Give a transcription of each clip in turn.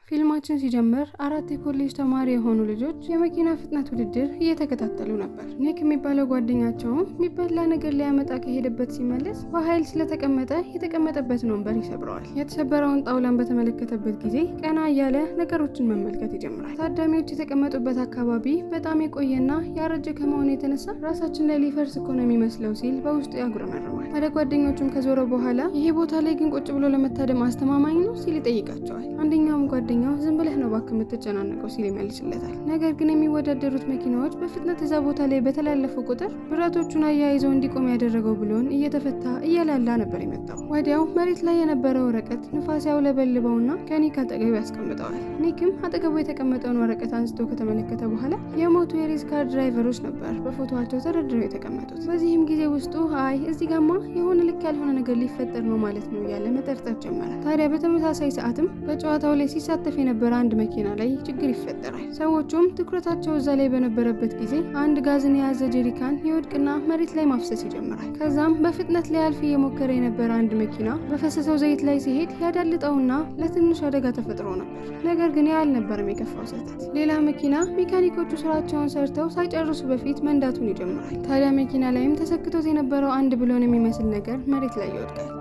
ፊልማችን ሲጀምር አራት የኮሌጅ ተማሪ የሆኑ ልጆች የመኪና ፍጥነት ውድድር እየተከታተሉ ነበር። ኒክ የሚባለው ጓደኛቸውም የሚበላ ነገር ሊያመጣ ከሄደበት ሲመለስ በኃይል ስለተቀመጠ የተቀመጠበትን ወንበር ይሰብረዋል። የተሰበረውን ጣውላን በተመለከተበት ጊዜ ቀና እያለ ነገሮችን መመልከት ይጀምራል። ታዳሚዎች የተቀመጡበት አካባቢ በጣም የቆየና ያረጀ ከመሆኑ የተነሳ ራሳችን ላይ ሊፈርስ እኮ ነው የሚመስለው ሲል በውስጡ ያጉረመርማል። ወደ ጓደኞቹም ከዞረ በኋላ ይሄ ቦታ ላይ ግን ቁጭ ብሎ ለመታደም አስተማማኝ ነው ሲል ይጠይቃቸዋል። አንደኛውም ጓደኛው ዝም ብለህ ነው እባክህ የምትጨናነቀው ሲል ይመልስለታል። ነገር ግን የሚወዳደሩት መኪናዎች በፍጥነት እዛ ቦታ ላይ በተላለፉ ቁጥር ብረቶቹን አያይዘው እንዲቆም ያደረገው ብሎን እየተፈታ እያላላ ነበር የመጣው። ወዲያው መሬት ላይ የነበረው ወረቀት ንፋስ ያውለበልበውና ከኒክ አጠገቡ ያስቀምጠዋል። ኒክም አጠገቡ የተቀመጠውን ወረቀት አንስቶ ከተመለከተ በኋላ የሞቱ የሬስ ካር ድራይቨሮች ነበር በፎቶዋቸው ተደርድረው የተቀመጡት። በዚህም ጊዜ ውስጡ አይ እዚህ ጋማ የሆነ ልክ ያልሆነ ነገር ሊፈጠር ነው ማለት ነው እያለ መጠርጠር ጀመረ። ታዲያ በተመሳሳይ ሰዓትም በጨዋታው ላይ ሲሳተፍ የነበረ አንድ መኪና ላይ ችግር ይፈጠራል። ሰዎቹም ትኩረታቸው እዛ ላይ በነበረበት ጊዜ አንድ ጋዝን የያዘ ጀሪካን ይወድቅና መሬት ላይ ማፍሰስ ይጀምራል። ከዛም በፍጥነት ሊያልፍ እየሞከረ የነበረ አንድ መኪና በፈሰሰው ዘይት ላይ ሲሄድ ያዳልጠውና ለትንሽ አደጋ ተፈጥሮ ነበር። ነገር ግን ያ አልነበረም የከፋው ስህተት። ሌላ መኪና ሜካኒኮቹ ስራቸውን ሰርተው ሳይጨርሱ በፊት መንዳቱን ይጀምራል። ታዲያ መኪና ላይም ተሰክቶት የነበረው አንድ ብሎን የሚመስል ነገር መሬት ላይ ይወድቃል።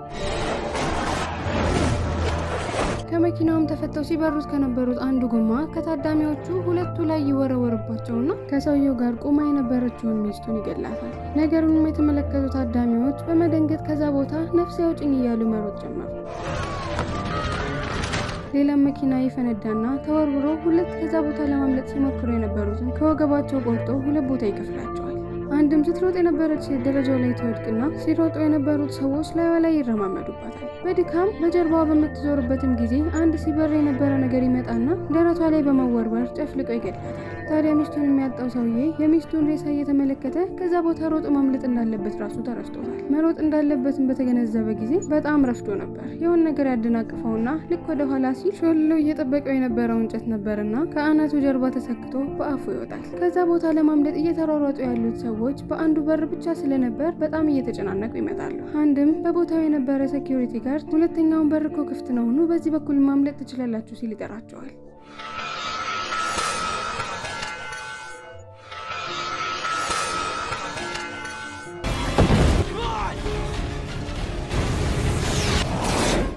ከመኪናውም ተፈተው ሲበሩት ከነበሩት አንዱ ጎማ ከታዳሚዎቹ ሁለቱ ላይ ይወረወርባቸውና ከሰውየው ጋር ቆማ የነበረችውን ሚስቱን ይገላታል። ነገሩንም የተመለከቱ ታዳሚዎች በመደንገጥ ከዛ ቦታ ነፍስ ያውጭኝ እያሉ መሮጥ ጀመሩ። ሌላም መኪና ይፈነዳና ተወርውሮ ሁለት ከዛ ቦታ ለማምለጥ ሲሞክሩ የነበሩትን ከወገባቸው ቆርጦ ሁለት ቦታ ይከፍላቸዋል። አንድም ስትሮጥ የነበረች ሴት ደረጃው ላይ ትወድቅና ሲሮጡ የነበሩት ሰዎች ላይዋ ላይ ይረማመዱባታል። በድካም በጀርባዋ በምትዞርበትም ጊዜ አንድ ሲበር የነበረ ነገር ይመጣና ደረቷ ላይ በመወርወር ጨፍልቆ ይገድላታል። ታዲያ ሚስቱን የሚያጣው ሰውዬ የሚስቱን ሬሳ እየተመለከተ ከዛ ቦታ ሮጦ ማምለጥ እንዳለበት ራሱ ተረስቶታል። መሮጥ እንዳለበትም በተገነዘበ ጊዜ በጣም ረፍዶ ነበር። የሆነ ነገር ያደናቅፈውና ልክ ወደ ኋላ ሲል ሾልሎ እየጠበቀው የነበረው እንጨት ነበርና ከአናቱ ጀርባ ተሰክቶ በአፉ ይወጣል። ከዛ ቦታ ለማምለጥ እየተሯሯጡ ያሉት ሰዎች በአንዱ በር ብቻ ስለነበር በጣም እየተጨናነቁ ይመጣሉ። አንድም በቦታው የነበረ ሴኩሪቲ ጋርድ ሁለተኛውን በር እኮ ክፍት ነው፣ በዚህ በኩል ማምለጥ ትችላላችሁ ሲል ይጠራቸዋል።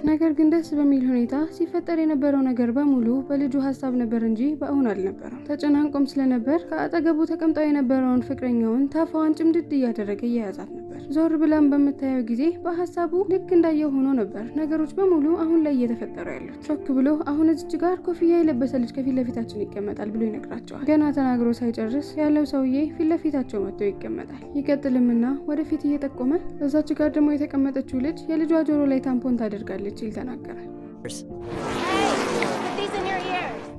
ነገር ግን ደስ በሚል ሁኔታ ሲፈጠር የነበረው ነገር በሙሉ በልጁ ሀሳብ ነበር እንጂ በእውን አልነበረም። ተጨናንቆም ስለነበር ከአጠገቡ ተቀምጠው የነበረውን ፍቅረኛውን ታፋዋን ጭምድድ እያደረገ እየያዛት ነበር። ዞር ብላም በምታየው ጊዜ በሀሳቡ ልክ እንዳየው ሆኖ ነበር ነገሮች በሙሉ አሁን ላይ እየተፈጠሩ ያሉት። ሾክ ብሎ አሁን እዚች ጋር ኮፍያ የለበሰ ልጅ ከፊት ለፊታችን ይቀመጣል ብሎ ይነግራቸዋል። ገና ተናግሮ ሳይጨርስ ያለው ሰውዬ ፊት ለፊታቸው መጥቶ ይቀመጣል። ይቀጥልምና ወደፊት እየጠቆመ እዛች ጋር ደግሞ የተቀመጠችው ልጅ የልጇ ጆሮ ላይ ታምፖን ታደርጋለች ሲል ተናገረ።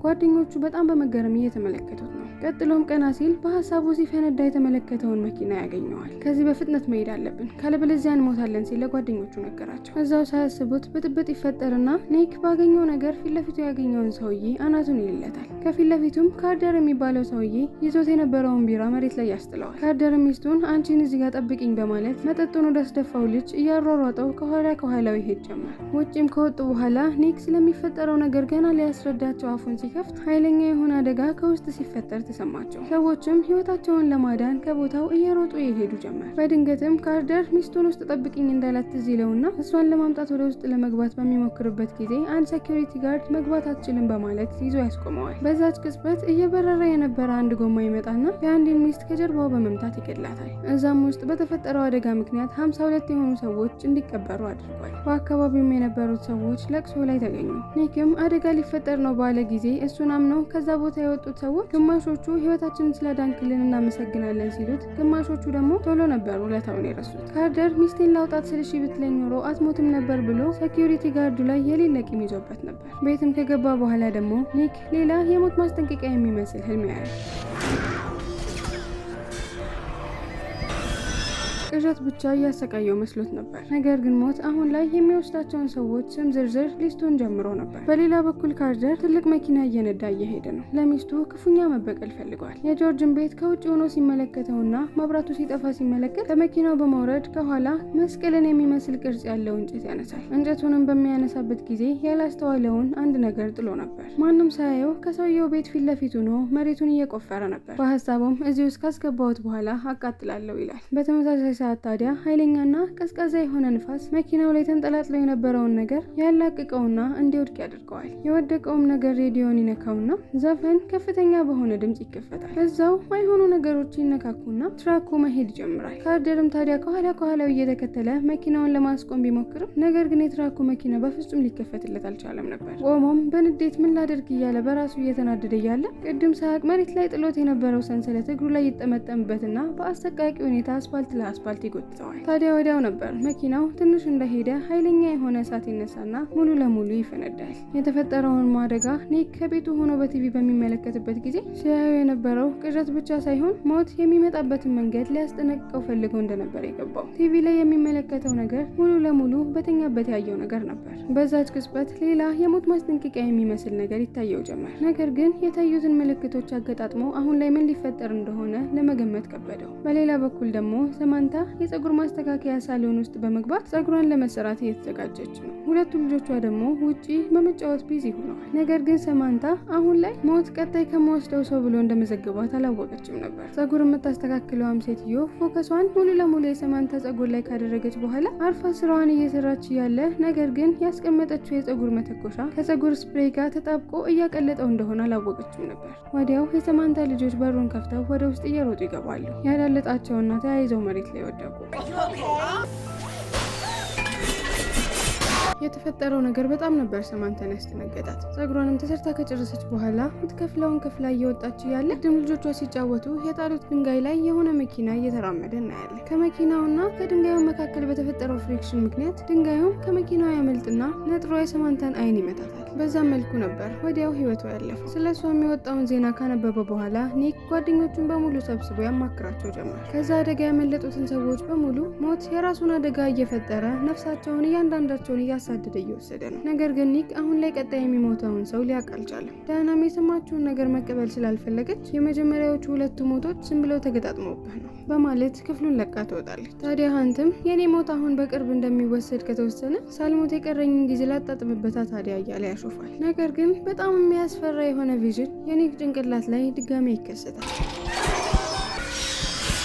ጓደኞቹ በጣም በመገረም እየተመለከቱት ነው። ቀጥሎም ቀና ሲል በሀሳቡ ሲፈነዳ የተመለከተውን መኪና ያገኘዋል። ከዚህ በፍጥነት መሄድ አለብን ካለበለዚያ እንሞታለን ሲል ለጓደኞቹ ነገራቸው። እዛው ሳያስቡት ብጥብጥ ይፈጠርና ኒክ ባገኘው ነገር ፊት ለፊቱ ያገኘውን ሰውዬ አናቱን ይልለታል። ከፊት ለፊቱም ካርደር የሚባለው ሰውዬ ይዞት የነበረውን ቢራ መሬት ላይ ያስጥለዋል። ካርደር ሚስቱን አንቺን እዚህ ጋር ጠብቂኝ በማለት መጠጡን ወዳስደፋው ልጅ እያሯሯጠው ከኋላው ይሄድ ጀመር። ውጪም ከወጡ በኋላ ኒክ ስለሚፈጠረው ነገር ገና ሊያስረዳቸው አፉን ሲከፍት ኃይለኛ የሆነ አደጋ ከውስጥ ሲፈጠር ተሰማቸው። ሰዎችም ህይወታቸውን ለማዳን ከቦታው እየሮጡ ይሄዱ ጀመር። በድንገትም ካርደር ሚስቱን ውስጥ ጠብቂኝ እንዳላት ትዝ ይለውና እሷን ለማምጣት ወደ ውስጥ ለመግባት በሚሞክርበት ጊዜ አንድ ሴኩሪቲ ጋርድ መግባት አትችልም በማለት ይዞ ያስቆመዋል። በዛች ቅጽበት እየበረረ የነበረ አንድ ጎማ ይመጣና የአንድን ሚስት ከጀርባው በመምታት ይገድላታል። እዛም ውስጥ በተፈጠረው አደጋ ምክንያት 52 የሆኑ ሰዎች እንዲቀበሩ አድርጓል። በአካባቢውም የነበሩት ሰዎች ለቅሶ ላይ ተገኙ። ኒክም አደጋ ሊፈጠር ነው ባለ ጊዜ እሱን አምነው ከዛ ቦታ የወጡት ሰዎች ግማሾቹ ህይወታችንን ስላዳንክልን እናመሰግናለን ሲሉት፣ ግማሾቹ ደግሞ ቶሎ ነበር ውለታውን የረሱት። ካርደር ሚስቴን ላውጣት ስልሽ ብትለኝ ኖሮ አትሞትም ነበር ብሎ ሴኩሪቲ ጋርዱ ላይ የሌለ ቂም ይዞበት ነበር። ቤትም ከገባ በኋላ ደግሞ ኒክ ሌላ የሞት ማስጠንቀቂያ የሚመስል ህልም ያያል። ቅዠት ብቻ እያሰቃየው መስሎት ነበር። ነገር ግን ሞት አሁን ላይ የሚወስዳቸውን ሰዎች ስም ዝርዝር ሊስቱን ጀምሮ ነበር። በሌላ በኩል ካርተር ትልቅ መኪና እየነዳ እየሄደ ነው። ለሚስቱ ክፉኛ መበቀል ፈልጓል። የጆርጅን ቤት ከውጭ ሆኖ ሲመለከተውና መብራቱ ሲጠፋ ሲመለከት ከመኪናው በመውረድ ከኋላ መስቀልን የሚመስል ቅርጽ ያለው እንጨት ያነሳል። እንጨቱንም በሚያነሳበት ጊዜ ያላስተዋለውን አንድ ነገር ጥሎ ነበር። ማንም ሳያየው ከሰውየው ቤት ፊት ለፊት ሆኖ መሬቱን እየቆፈረ ነበር። በሀሳቡም እዚህ ውስጥ ካስገባሁት በኋላ አቃጥላለሁ ይላል። በተመሳሳይ ሰዓት ታዲያ ኃይለኛና ቀዝቃዛ የሆነ ንፋስ መኪናው ላይ ተንጠላጥሎ የነበረውን ነገር ያላቅቀውና እንዲወድቅ ያደርገዋል። የወደቀውም ነገር ሬዲዮን ይነካውና ዘፈን ከፍተኛ በሆነ ድምጽ ይከፈታል። እዛው ማይሆኑ ነገሮች ይነካኩና ትራኩ መሄድ ይጀምራል። ካርተርም ታዲያ ከኋላው እየተከተለ መኪናውን ለማስቆም ቢሞክርም ነገር ግን የትራኩ መኪና በፍጹም ሊከፈትለት አልቻለም ነበር። ቆሞም በንዴት ምን ላደርግ እያለ በራሱ እየተናደደ እያለ ቅድም ሳያቅ መሬት ላይ ጥሎት የነበረው ሰንሰለት እግሩ ላይ ይጠመጠምበትና በአሰቃቂ ሁኔታ አስፋልት ለአስፋልት ይጎትተዋል። ታዲያ ወዲያው ነበር መኪናው ትንሽ እንደሄደ ኃይለኛ የሆነ እሳት ይነሳና ሙሉ ለሙሉ ይፈነዳል። የተፈጠረውን አደጋ ኒክ ከቤቱ ሆኖ በቲቪ በሚመለከትበት ጊዜ ሲያዩ የነበረው ቅዠት ብቻ ሳይሆን ሞት የሚመጣበትን መንገድ ሊያስጠነቅቀው ፈልጎ እንደነበር የገባው። ቲቪ ላይ የሚመለከተው ነገር ሙሉ ለሙሉ በተኛበት ያየው ነገር ነበር። በዛች ቅጽበት ሌላ የሞት ማስጠንቀቂያ የሚመስል ነገር ይታየው ጀመር። ነገር ግን የታዩትን ምልክቶች አገጣጥሞ አሁን ላይ ምን ሊፈጠር እንደሆነ ለመገመት ከበደው። በሌላ በኩል ደግሞ ሰማንታ የፀጉር ማስተካከያ ሳሎን ውስጥ በመግባት ፀጉሯን ለመሰራት እየተዘጋጀች ነው። ሁለቱ ልጆቿ ደግሞ ውጪ በመጫወት ቢዚ ሆነዋል። ነገር ግን ሰማንታ አሁን ላይ ሞት ቀጣይ ከመወስደው ሰው ብሎ እንደመዘገባት አላወቀችም ነበር። ፀጉር የምታስተካክለውም ሴትዮ ፎከሷን ሙሉ ለሙሉ የሰማንታ ፀጉር ላይ ካደረገች በኋላ አርፋ ስራዋን እየሰራች ያለ ነገር ግን ያስቀመጠችው የፀጉር መተኮሻ ከፀጉር ስፕሬይ ጋር ተጣብቆ እያቀለጠው እንደሆነ አላወቀችም ነበር። ወዲያው የሰማንታ ልጆች በሩን ከፍተው ወደ ውስጥ እየሮጡ ይገባሉ። ያዳለጣቸውና ተያይዘው መሬት ላይ ወደቁ። የተፈጠረው ነገር በጣም ነበር ሰማንታን ያስደነገጣት። ፀጉሯንም ተሰርታ ከጨረሰች በኋላ የምትከፍለውን ክፍላ እየወጣች ያለ ቅድም ልጆቿ ሲጫወቱ የጣሉት ድንጋይ ላይ የሆነ መኪና እየተራመደ እናያለን። ከመኪናውና ከድንጋዩ መካከል በተፈጠረው ፍሪክሽን ምክንያት ድንጋዩም ከመኪናው ያመልጥና ነጥሮ የሰማንታን አይን ይመታታል። በዛም መልኩ ነበር ወዲያው ህይወቷ ያለፈው። ስለሷ የሚወጣውን ዜና ካነበበ በኋላ ኒክ ጓደኞቹን በሙሉ ሰብስቦ ያማክራቸው ጀመር። ከዛ አደጋ ያመለጡትን ሰዎች በሙሉ ሞት የራሱን አደጋ እየፈጠረ ነፍሳቸውን እያንዳንዳቸውን እያሳደደ እየወሰደ ነው። ነገር ግን ኒክ አሁን ላይ ቀጣይ የሚሞተውን ሰው ሊያውቅ አልቻለም። ዳናም የሰማችውን ነገር መቀበል ስላልፈለገች የመጀመሪያዎቹ ሁለቱ ሞቶች ዝም ብለው ተገጣጥመውብህ ነው በማለት ክፍሉን ለቃ ትወጣለች። ታዲያ ሀንትም የኔ ሞት አሁን በቅርብ እንደሚወሰድ ከተወሰነ ሳልሞት የቀረኝን ጊዜ ላጣጥምበታ ታዲያ እያለ ያሾፋል። ነገር ግን በጣም የሚያስፈራ የሆነ ቪዥን የኒክ ጭንቅላት ላይ ድጋሜ ይከሰታል።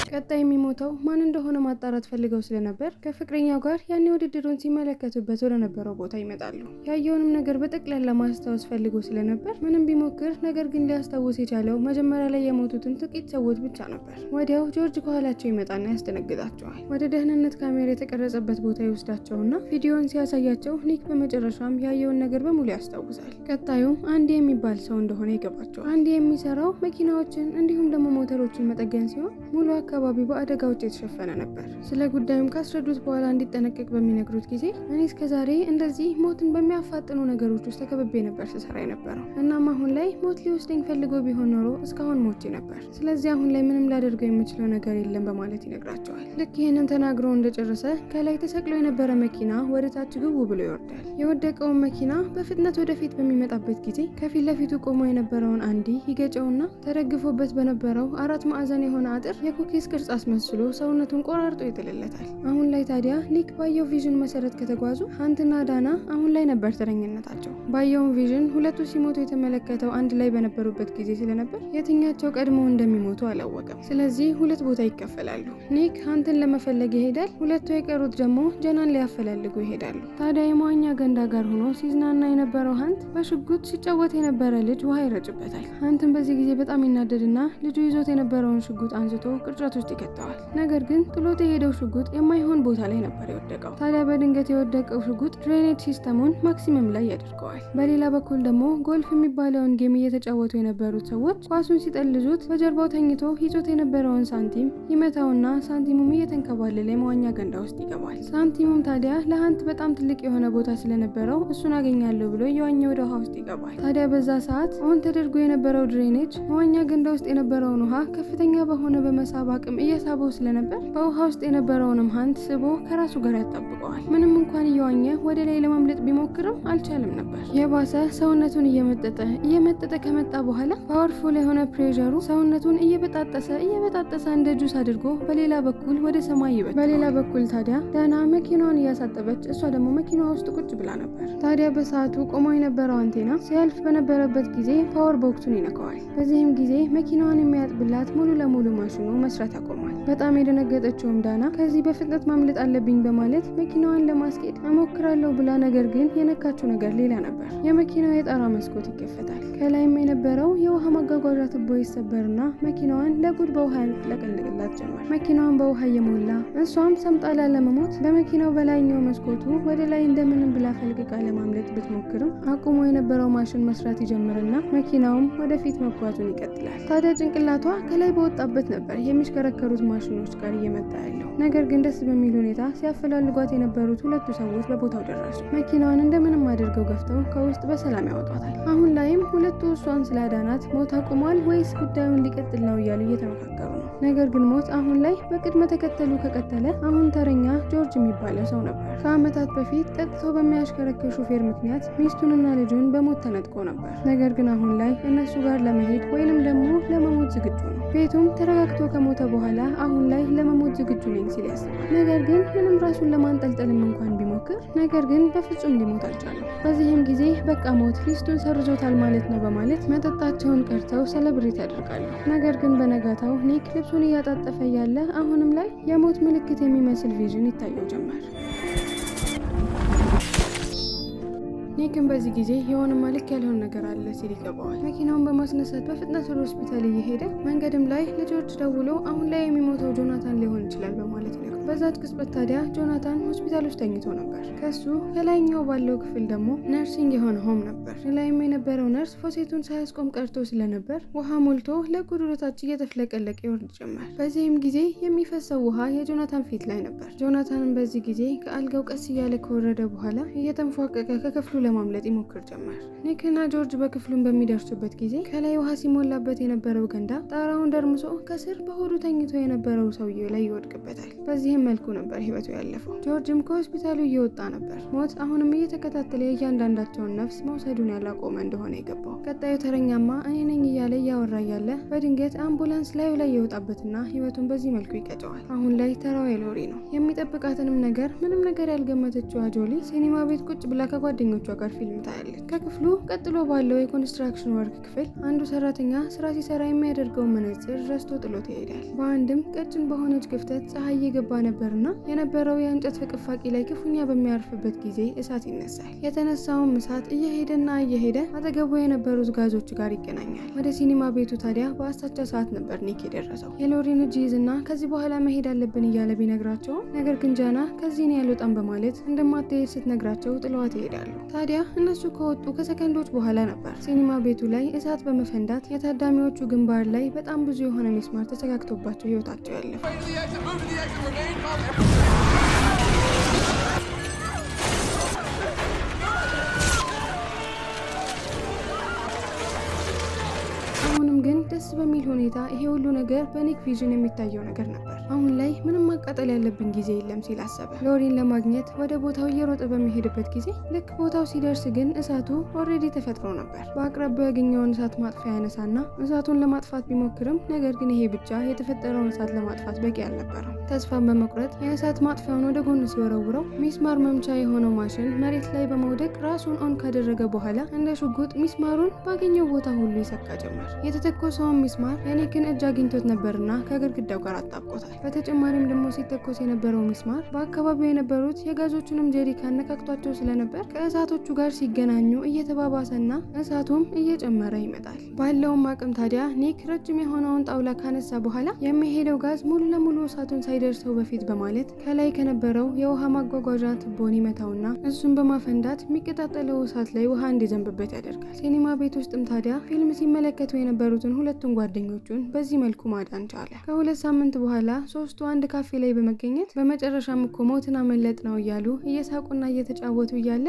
ቀጣይ የሚሞተው ማን እንደሆነ ማጣራት ፈልገው ስለነበር ከፍቅረኛው ጋር ያኔ ውድድሩን ሲመለከቱበት ወደ ነበረው ቦታ ይመጣሉ። ያየውንም ነገር በጠቅላላ ማስታወስ ፈልጎ ስለነበር ምንም ቢሞክር ነገር ግን ሊያስታውስ የቻለው መጀመሪያ ላይ የሞቱትን ጥቂት ሰዎች ብቻ ነበር። ወዲያው ጆርጅ ከኋላቸው ይመጣና ያስደነግጣቸዋል። ወደ ደህንነት ካሜራ የተቀረጸበት ቦታ ይወስዳቸውና ቪዲዮን ሲያሳያቸው ኒክ በመጨረሻም ያየውን ነገር በሙሉ ያስታውሳል። ቀጣዩም አንዲ የሚባል ሰው እንደሆነ ይገባቸዋል። አንዲ የሚሰራው መኪናዎችን እንዲሁም ደግሞ ሞተሮችን መጠገን ሲሆን ሙሉ አካባቢ በአደጋዎች የተሸፈነ ነበር። ስለ ጉዳዩም ካስረዱት በኋላ እንዲጠነቀቅ በሚነግሩት ጊዜ እኔ እስከዛሬ እንደዚህ ሞትን በሚያፋጥኑ ነገሮች ውስጥ ተከብቤ ነበር ስሰራ የነበረው። እናም አሁን ላይ ሞት ሊወስደኝ ፈልጎ ቢሆን ኖሮ እስካሁን ሞቼ ነበር። ስለዚህ አሁን ላይ ምንም ላደርገው የምችለው ነገር የለም በማለት ይነግራቸዋል። ልክ ይህንን ተናግሮ እንደጨረሰ ከላይ ተሰቅሎ የነበረ መኪና ወደ ታች ግቡ ብሎ ይወርዳል። የወደቀውን መኪና በፍጥነት ወደፊት በሚመጣበት ጊዜ ከፊት ለፊቱ ቆሞ የነበረውን አንዲ ይገጨውና ተደግፎበት በነበረው 4 ማዕዘን የሆነ አጥር የኩኪስ ቅርጽ አስመስሎ ሰውነቱን ቆራርጦ ይጥልለታል። አሁን ላይ ታዲያ ኒክ ባየው ቪዥን መሰረት ከተጓዙ ሀንትና ዳና አሁን ላይ ነበር ተረኝነታቸው። ባየውን ቪዥን ሁለቱ ሲሞቱ የተመለከተው አንድ ላይ በነበሩበት ጊዜ ስለነበር የትኛቸው ቀድሞ እንደሚሞቱ አላወቀም። ስለዚህ ሁለት ቦታ ይከፈላሉ። ኒክ ሀንትን ለመፈለግ ይሄዳል፣ ሁለቱ የቀሩት ደግሞ ጀናን ሊያፈላልጉ ይሄዳሉ። ታዲያ የመዋኛ ገንዳ ጋር ሆኖ ሲዝናና የነበረው ሀንት በሽጉጥ ሲጫወት የነበረ ልጅ ውሃ ይረጭበታል። ሀንትን በዚህ ጊዜ በጣም ይናደድና ልጁ ይዞት የነበረውን ሽጉጥ አንስቶ ቅርጫት ውስጥ ይከተዋል። ነገር ግን ጥሎት የሄደው ሽጉጥ የማይሆን ቦታ ላይ ነበር የወደቀው። ታዲያ በድንገት የወደቀው ሽጉጥ ድሬኔጅ ሲስተሙን ማክሲመም ላይ ያደርገዋል። በሌላ በኩል ደግሞ ጎልፍ የሚባለውን ጌም እየተጫወቱ የነበሩት ሰዎች ኳሱን ሲጠልዙት በጀርባው ተኝቶ ይዞት የነበረውን ሳንቲም ይመታውና ሳንቲሙም እየተንከባለለ የመዋኛ ገንዳ ውስጥ ይገባል። ሳንቲሙም ታዲያ ለሀንት በጣም ትልቅ የሆነ ቦታ ስለነበረው እሱን አገኛለሁ ብሎ እየዋኘ ወደ ውሃ ውስጥ ይገባል። ታዲያ በዛ ሰዓት ኦን ተደርጎ የነበረው ድሬኔጅ መዋኛ ገንዳ ውስጥ የነበረውን ውሃ ከፍተኛ በሆነ በመሳብ አቅም እየሳበው ስለነበር በውሃ ውስጥ የነበረውንም ሀንት ስቦ ከራሱ ጋር ያጣብቀዋል። ምንም እንኳን እየዋኘ ወደ ላይ ለማምለጥ ቢሞክርም አልቻለም ነበር። የባሰ ሰውነቱን እየመጠጠ ከመጣ በኋላ ፓወርፉል የሆነ ፕሬሸሩ ሰውነቱን እየበጣጠሰ እንደ ጁስ አድርጎ በሌላ በኩል ወደ ሰማይ ይበታል። በሌላ በኩል ታዲያ ዳና መኪናዋን እያሳጠበች፣ እሷ ደግሞ መኪናዋ ውስጥ ቁጭ ብላ ነበር። ታዲያ በሰዓቱ ቆሞ የነበረው አንቴና ሲያልፍ በነበረበት ጊዜ ፓወር ቦክሱን ይነካዋል። በዚህም ጊዜ መኪናዋን የሚያጥብላት ሙሉ ለሙሉ ማሽኑ መስራት ያቆማል። በጣም የደነገጠችውም ዳና ከዚህ በፍጥነት ማምለጥ አለብኝ በማለት መኪናዋን ለማስኬድ እሞክራለሁ ብላ፣ ነገር ግን የነካችው ነገር ሌላ ነበር። የመኪናው የጣራ መስኮት ይከፈታል። ከላይም የነበረው የውሃ ማጓጓዣ ቱቦ ይሰበርና መኪናዋን ለጉድ በውሃ ያጥለቀልቅላት ጀመር። መኪናዋን በውሃ እየሞላ እሷም ሰምጣ ላለመሞት በመኪናው በላይኛው መስኮቱ ወደ ላይ እንደምንም ብላ ፈልቅቃ ለማምለጥ ብትሞክርም አቁሞ የነበረው ማሽን መስራት ይጀምርና መኪናውም ወደፊት መጓዙን ይቀጥላል። ታዲያ ጭንቅላቷ ከላይ በወጣበት ነበር የሚሽከረከሩት ማሽኖች ጋር እየመጣ ያለው። ነገር ግን ደስ በሚል ሁኔታ ሲያፈላልጓት የነበሩት ሁለቱ ሰዎች በቦታው ደረሱ። መኪናዋን እንደምንም አድርገው ገፍተው ከውስጥ በሰላም ያወጧታል። አሁን ላይም ሁለቱ እሷን ስላዳናት ሞት አቁሟል ወይስ ጉዳዩን ሊቀጥል ነው እያሉ እየተመካከሩ ነው። ነገር ግን ሞት አሁን ላይ በቅድመ ተከተሉ ከቀጠለ አሁን ተረኛ ጆርጅ የሚባለው ሰው ነበር። ከዓመታት በፊት ጠጥተው በሚያሽከረክር ሹፌር ምክንያት ሚስቱንና ልጁን በሞት ተነጥቆ ነበር። ነገር ግን አሁን ላይ እነሱ ጋር ለመሄድ ወይንም ደግሞ ለመሞት ዝግጁ ነው። ቤቱም ተረጋግቶ ከሞተ በኋላ አሁን ላይ ለመሞት ዝግጁ ነኝ ሲል ያስባል። ነገር ግን ምንም ራሱን ለማንጠልጠልም እንኳን ቢሞክር ነገር ግን በፍጹም ሊሞት አልቻለም። በዚህም ጊዜ በቃ ሞት ሊስቱን ሰርዞታል ማለት ነው በማለት መጠጣቸውን ቀርተው ሰለብሬት ያደርጋሉ። ነገር ግን በነጋታው ኒክ ልብሱን እያጣጠፈ ያለ አሁንም ላይ የሞት ምልክት የሚመስል ቪዥን ይታየው ጀመር። ኒክም በዚህ ጊዜ የሆነማ ልክ ያልሆነ ነገር አለ ሲል ይገባዋል። መኪናውን በማስነሳት በፍጥነት ወደ ሆስፒታል እየሄደ መንገድም ላይ ለጆርጅ ደውሎ አሁን ላይ የሚሞተው ጆናታን ሊሆን ይችላል በማለት ይነግረዋል። በዛት ቅጽበት ታዲያ ጆናታን ሆስፒታል ውስጥ ተኝቶ ነበር። ከሱ ከላይኛው ባለው ክፍል ደግሞ ነርሲንግ የሆነ ሆም ነበር። ላይም የነበረው ነርስ ፎሴቱን ሳያስቆም ቀርቶ ስለነበር ውሃ ሞልቶ ለጉድ ወደታች እየተፍለቀለቀ ይወርድ ጀመር። በዚህም ጊዜ የሚፈሰው ውሃ የጆናታን ፊት ላይ ነበር። ጆናታንም በዚህ ጊዜ ከአልጋው ቀስ እያለ ከወረደ በኋላ እየተንፏቀቀ ከክፍሉ ለማምለጥ ይሞክር ጀመር። ኒክና ጆርጅ በክፍሉን በሚደርሱበት ጊዜ ከላይ ውሃ ሲሞላበት የነበረው ገንዳ ጣራውን ደርምሶ ከስር በሆዱ ተኝቶ የነበረው ሰውዬው ላይ ይወድቅበታል። በዚህም መልኩ ነበር ህይወቱ ያለፈው። ጆርጅም ከሆስፒታሉ እየወጣ ነበር። ሞት አሁንም እየተከታተለ የእያንዳንዳቸውን ነፍስ መውሰዱን ያላቆመ እንደሆነ የገባው። ቀጣዩ ተረኛማ እኔ ነኝ እያለ እያወራ ያለ በድንገት አምቡላንስ ላዩ ላይ የወጣበትና ህይወቱን በዚህ መልኩ ይቀጨዋል። አሁን ላይ ተራው የሎሪ ነው። የሚጠብቃትንም ነገር ምንም ነገር ያልገመተችው ጆሊ ሲኒማ ቤት ቁጭ ብላ ከጓደኞቿ ጋር ፊልም ታያለች። ከክፍሉ ቀጥሎ ባለው የኮንስትራክሽን ወርክ ክፍል አንዱ ሰራተኛ ስራ ሲሰራ የሚያደርገውን መነጽር ረስቶ ጥሎት ይሄዳል። በአንድም ቀጭን በሆነች ክፍተት ፀሐይ እየገባ ነበርና የነበረው የእንጨት ፍቅፋቂ ላይ ክፉኛ በሚያርፍበት ጊዜ እሳት ይነሳል። የተነሳውም እሳት እየሄደ አጠገቡ የነበሩት ጋዞች ጋር ይገናኛል። ወደ ሲኒማ ቤቱ ታዲያ በአሳቻ ሰዓት ነበር ኒክ የደረሰው። የሎሪን እጅ ይዝና ከዚህ በኋላ መሄድ አለብን እያለ ቢነግራቸውም ነገር ግን ጃና ከዚህ ነው ያልወጣም በማለት እንደማትሄድ ስትነግራቸው ጥለዋት ይሄዳሉ። ታዲያ እነሱ ከወጡ ከሰከንዶች በኋላ ነበር ሲኒማ ቤቱ ላይ እሳት በመፈንዳት የታዳሚዎቹ ግንባር ላይ በጣም ብዙ የሆነ ሚስማር ተሰጋግቶባቸው ህይወታቸው ያለፈ። አሁንም ግን ደስ በሚል ሁኔታ ይሄ ሁሉ ነገር በኒክ ቪዥን የሚታየው ነገር ነበር። አሁን ላይ ምንም ማቃጠል ያለብን ጊዜ የለም ሲል አሰበ። ሎሪን ለማግኘት ወደ ቦታው እየሮጠ በሚሄድበት ጊዜ ልክ ቦታው ሲደርስ ግን እሳቱ ኦልሬዲ ተፈጥሮ ነበር። በአቅራቢያው ያገኘውን እሳት ማጥፊያ ያነሳና እሳቱን ለማጥፋት ቢሞክርም ነገር ግን ይሄ ብቻ የተፈጠረውን እሳት ለማጥፋት በቂ አልነበረም። ተስፋን በመቁረጥ የእሳት ማጥፊያውን ወደ ጎን ሲወረውረው ሚስማር መምቻ የሆነው ማሽን መሬት ላይ በመውደቅ ራሱን ኦን ካደረገ በኋላ እንደ ሽጉጥ ሚስማሩን ባገኘው ቦታ ሁሉ ይሰካ ጀመር። የተተኮሰውን ሚስማር የኒክን እጅ አግኝቶት ነበርና ከግድግዳው ጋር አጣብቆታል። በተጨማሪም ደግሞ ሲተኮስ የነበረው ሚስማር በአካባቢው የነበሩት የጋዞቹንም ጀሪካን ነካክቷቸው ስለነበር ከእሳቶቹ ጋር ሲገናኙ እየተባባሰና እሳቱም እየጨመረ ይመጣል። ባለውም አቅም ታዲያ ኒክ ረጅም የሆነውን ጣውላ ካነሳ በኋላ የሚሄደው ጋዝ ሙሉ ለሙሉ እሳቱን ሳይደርሰው በፊት በማለት ከላይ ከነበረው የውሃ ማጓጓዣ ቱቦን ይመታውና እሱን በማፈንዳት የሚቀጣጠለው እሳት ላይ ውሃ እንዲዘንብበት ያደርጋል። ሲኒማ ቤት ውስጥም ታዲያ ፊልም ሲመለከቱ የነበሩትን ሁለቱን ጓደኞቹን በዚህ መልኩ ማዳን ቻለ። ከ2 ሳምንት በኋላ ሶስቱ አንድ ካፌ ላይ በመገኘት በመጨረሻም እኮ ሞትን አመለጥ ነው እያሉ እየሳቁና እየተጫወቱ እያለ